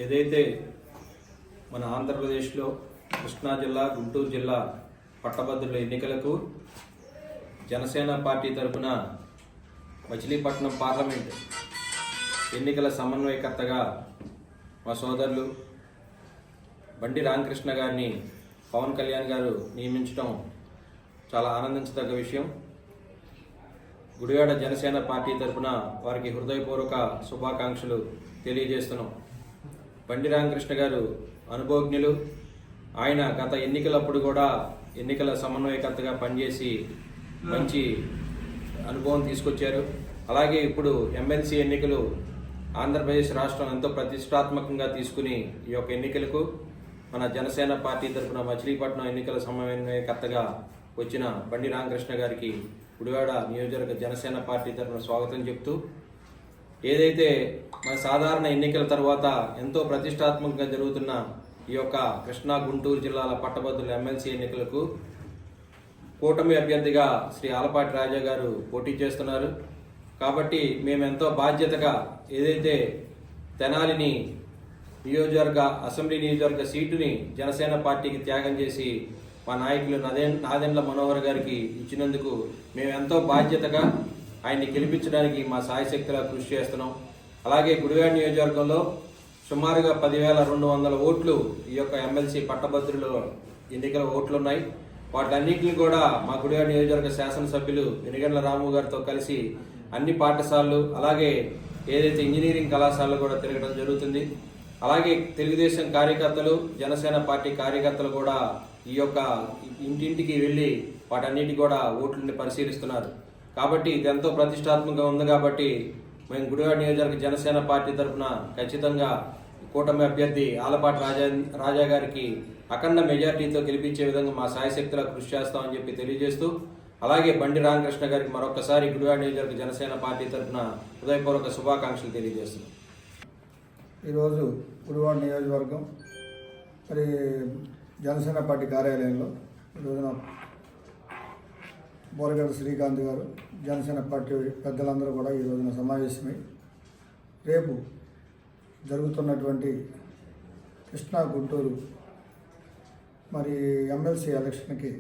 ఏదైతే మన ఆంధ్రప్రదేశ్లో కృష్ణా జిల్లా, గుంటూరు జిల్లా పట్టభద్రుల ఎన్నికలకు జనసేన పార్టీ తరఫున మచిలీపట్నం పార్లమెంట్ ఎన్నికల సమన్వయకర్తగా మా సోదరులు బండి రామకృష్ణ గారిని పవన్ కళ్యాణ్ గారు నియమించడం చాలా ఆనందించదగ్గ విషయం. గుడివాడ జనసేన పార్టీ తరఫున వారికి హృదయపూర్వక శుభాకాంక్షలు తెలియజేస్తున్నాం. బండి రామకృష్ణ గారు అనుభవజ్ఞులు. ఆయన గత ఎన్నికలప్పుడు కూడా ఎన్నికల సమన్వయకర్తగా పనిచేసి మంచి అనుభవం తీసుకొచ్చారు. అలాగే ఇప్పుడు ఎమ్మెల్సీ ఎన్నికలు ఆంధ్రప్రదేశ్ రాష్ట్రం ఎంతో ప్రతిష్టాత్మకంగా తీసుకుని ఈ యొక్క ఎన్నికలకు మన జనసేన పార్టీ తరఫున మచిలీపట్నం ఎన్నికల సమన్వయకర్తగా వచ్చిన బండి రామకృష్ణ గారికి గుడివాడ నియోజకవర్గ జనసేన పార్టీ తరఫున స్వాగతం చెప్తూ, ఏదైతే మన సాధారణ ఎన్నికల తర్వాత ఎంతో ప్రతిష్టాత్మకంగా జరుగుతున్న ఈ యొక్క కృష్ణా, గుంటూరు జిల్లాల పట్టభద్రుల ఎమ్మెల్సీ ఎన్నికలకు కూటమి అభ్యర్థిగా శ్రీ ఆలపాటి రాజా గారు పోటీ చేస్తున్నారు. కాబట్టి మేము ఎంతో బాధ్యతగా ఏదైతే తెనాలిని అసెంబ్లీ నియోజకవర్గ సీటుని జనసేన పార్టీకి త్యాగం చేసి మా నాయకులు నాదెండ్ల మనోహర్ గారికి ఇచ్చినందుకు మేము ఎంతో బాధ్యతగా ఆయన్ని గెలిపించడానికి మా సాయశక్తిలా కృషి చేస్తున్నాం. అలాగే గుడివాడ నియోజకవర్గంలో సుమారుగా 10,200 ఓట్లు ఈ యొక్క ఎమ్మెల్సీ పట్టభద్రుల ఎన్నికల ఓట్లు ఉన్నాయి. వాటన్నింటినీ కూడా మా గుడివాడ నియోజకవర్గ శాసనసభ్యులు వెనుగండ్ల రాము గారితో కలిసి అన్ని పాఠశాలలు, అలాగే ఏదైతే ఇంజనీరింగ్ కళాశాలలు కూడా తిరగడం జరుగుతుంది. అలాగే తెలుగుదేశం కార్యకర్తలు, జనసేన పార్టీ కార్యకర్తలు కూడా ఈ యొక్క ఇంటింటికి వెళ్ళి వాటన్నిటి కూడా ఓట్లని పరిశీలిస్తున్నారు. కాబట్టి ఇది ఎంతో ప్రతిష్టాత్మకంగా ఉంది. కాబట్టి మేము గుడివాడ నియోజకవర్గ జనసేన పార్టీ తరఫున ఖచ్చితంగా కూటమి అభ్యర్థి ఆలపాటి రాజా గారికి అఖండ మెజార్టీతో గెలిపించే విధంగా మా సాయశక్తిలా కృషి చేస్తామని చెప్పి తెలియజేస్తూ, అలాగే బండి రామకృష్ణ గారికి మరొకసారి గుడివాడ నియోజకవర్గ జనసేన పార్టీ తరఫున హృదయపూర్వక శుభాకాంక్షలు తెలియజేస్తున్నాం. ఈరోజు గుడివాడ నియోజకవర్గం మరి జనసేన పార్టీ కార్యాలయంలో ఈరోజున బోరగడ్డ శ్రీకాంత్ గారు, జనసేన పార్టీ పెద్దలందరూ కూడా ఈ రోజున సమావేశమై రేపు జరుగుతున్నటువంటి కృష్ణా, గుంటూరు మరి ఎమ్మెల్సీ ఎలక్షన్కి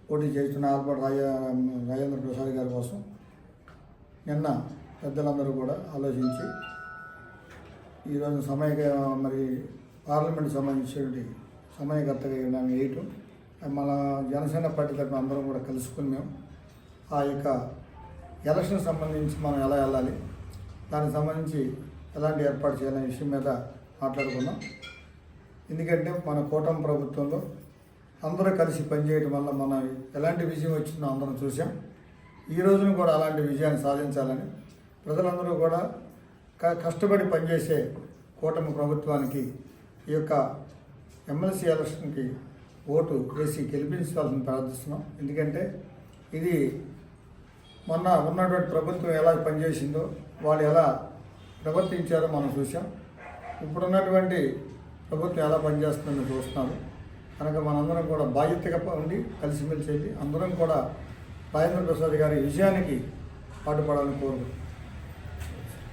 పోటీ చేస్తున్న ఆలపాటి రాజేంద్ర ప్రసాద్ గారి కోసం నిన్న పెద్దలందరూ కూడా ఆలోచించి ఈరోజు మరి పార్లమెంట్ సంబంధించినటువంటి సమయకర్తగా వేయటం, మన జనసేన పార్టీ తరఫున అందరం కూడా కలుసుకుని మేము ఆ యొక్క ఎలక్షన్ సంబంధించి మనం ఎలా వెళ్ళాలి, దానికి సంబంధించి ఎలాంటి ఏర్పాటు చేయాలనే విషయం మీద మాట్లాడుకున్నాం. ఎందుకంటే మన కూటమి ప్రభుత్వంలో అందరూ కలిసి పనిచేయడం వల్ల మనం ఎలాంటి విజయం వచ్చిందో అందరం చూసాం. ఈ రోజున కూడా అలాంటి విజయాన్ని సాధించాలని ప్రజలందరూ కూడా కష్టపడి పనిచేసే కూటమి ప్రభుత్వానికి ఈ యొక్క ఎమ్మెల్సీ ఎలక్షన్కి ఓటు వేసి గెలిపించాలని ప్రార్థిస్తున్నాం. ఎందుకంటే ఇది మొన్న ఉన్నటువంటి ప్రభుత్వం ఎలా పనిచేసిందో, వాళ్ళు ఎలా ప్రవర్తించారో మనం చూసాం. ఇప్పుడున్నటువంటి ప్రభుత్వం ఎలా పనిచేస్తుందని చూస్తున్నారు. కనుక మనందరం కూడా బాధ్యతగా ఉండి కలిసిమెలిసి అందరం కూడా రాజేంద్ర ప్రసాద్ గారి విజయానికి పాటుపడాలని కోరుకుంటున్నాం.